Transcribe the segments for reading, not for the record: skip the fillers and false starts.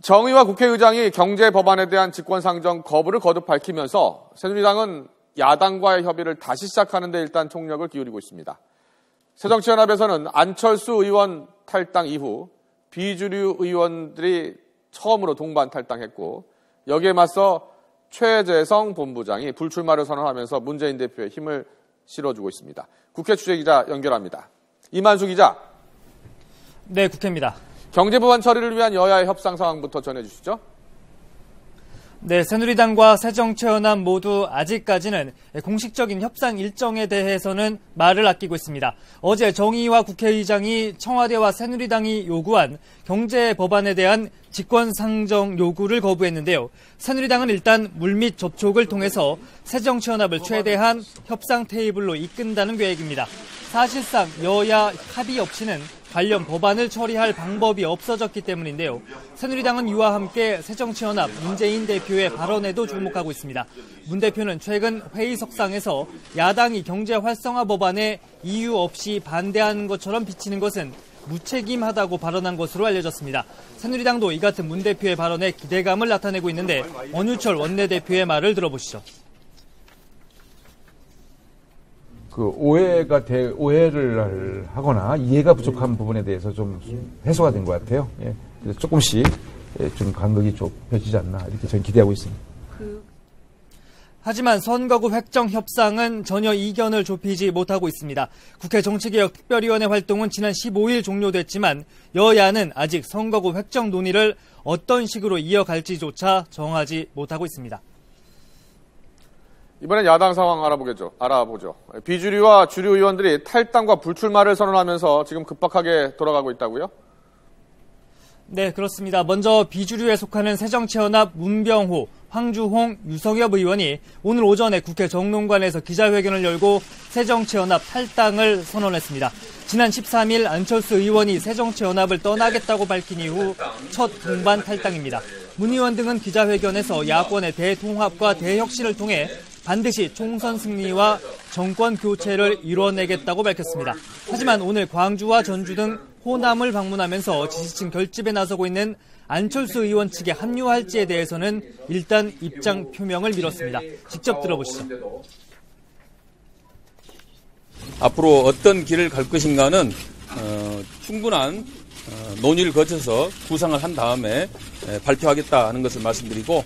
정의와 국회의장이 경제 법안에 대한 직권상정 거부를 거듭 밝히면서 새누리당은 야당과의 협의를 다시 시작하는 데 일단 총력을 기울이고 있습니다. 새정치연합에서는 안철수 의원 탈당 이후 비주류 의원들이 처음으로 동반 탈당했고, 여기에 맞서 최재성 본부장이 불출마를 선언하면서 문재인 대표의 힘을 실어주고 있습니다. 국회 취재기자 연결합니다. 이만수 기자. 네, 국회입니다. 경제법안 처리를 위한 여야의 협상 상황부터 전해주시죠. 네, 새누리당과 새정치연합 모두 아직까지는 공식적인 협상 일정에 대해서는 말을 아끼고 있습니다. 어제 정의와 국회의장이 청와대와 새누리당이 요구한 경제 법안에 대한 직권상정 요구를 거부했는데요. 새누리당은 일단 물밑 접촉을 통해서 새정치연합을 최대한 협상 테이블로 이끈다는 계획입니다. 사실상 여야 합의 없이는 관련 법안을 처리할 방법이 없어졌기 때문인데요. 새누리당은 이와 함께 새정치연합 문재인 대표의 발언에도 주목하고 있습니다. 문 대표는 최근 회의석상에서 야당이 경제 활성화 법안에 이유 없이 반대하는 것처럼 비치는 것은 무책임하다고 발언한 것으로 알려졌습니다. 새누리당도 이 같은 문 대표의 발언에 기대감을 나타내고 있는데 원유철 원내대표의 말을 들어보시죠. 오해를 하거나 이해가 부족한 부분에 대해서 좀 해소가 된 것 같아요. 예. 그래서 조금씩 좀 간극이 좁혀지지 않나 이렇게 저는 기대하고 있습니다. 하지만 선거구 획정 협상은 전혀 이견을 좁히지 못하고 있습니다. 국회 정치개혁특별위원회 활동은 지난 15일 종료됐지만 여야는 아직 선거구 획정 논의를 어떤 식으로 이어갈지조차 정하지 못하고 있습니다. 이번엔 야당 상황 알아보죠. 비주류와 주류 의원들이 탈당과 불출마를 선언하면서 지금 급박하게 돌아가고 있다고요? 네, 그렇습니다. 먼저 비주류에 속하는 새정치연합 문병호, 황주홍, 유성엽 의원이 오늘 오전에 국회 정론관에서 기자회견을 열고 새정치연합 탈당을 선언했습니다. 지난 13일 안철수 의원이 새정치연합을 떠나겠다고 밝힌 이후 첫 동반 탈당입니다. 문 의원 등은 기자회견에서 야권의 대통합과 대혁신을 통해 반드시 총선 승리와 정권 교체를 이뤄내겠다고 밝혔습니다. 하지만 오늘 광주와 전주 등 호남을 방문하면서 지지층 결집에 나서고 있는 안철수 의원 측에 합류할지에 대해서는 일단 입장 표명을 미뤘습니다. 직접 들어보시죠. 앞으로 어떤 길을 갈 것인가는 충분한 논의를 거쳐서 구상을 한 다음에 발표하겠다는 것을 말씀드리고,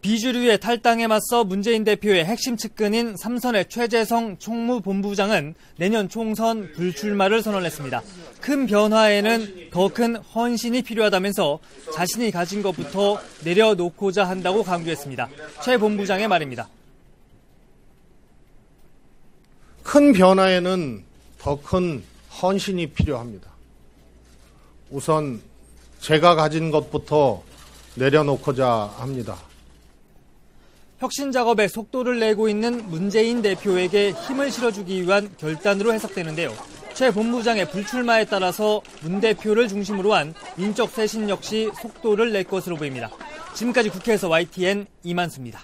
비주류의 탈당에 맞서 문재인 대표의 핵심 측근인 삼선의 최재성 총무본부장은 내년 총선 불출마를 선언했습니다. 큰 변화에는 더 큰 헌신이 필요하다면서 자신이 가진 것부터 내려놓고자 한다고 강조했습니다. 최 본부장의 말입니다. 큰 변화에는 더 큰 헌신이 필요합니다. 우선 제가 가진 것부터 내려놓고자 합니다. 혁신 작업에 속도를 내고 있는 문재인 대표에게 힘을 실어주기 위한 결단으로 해석되는데요. 최 본부장의 불출마에 따라서 문 대표를 중심으로 한 인적 쇄신 역시 속도를 낼 것으로 보입니다. 지금까지 국회에서 YTN 이만수입니다.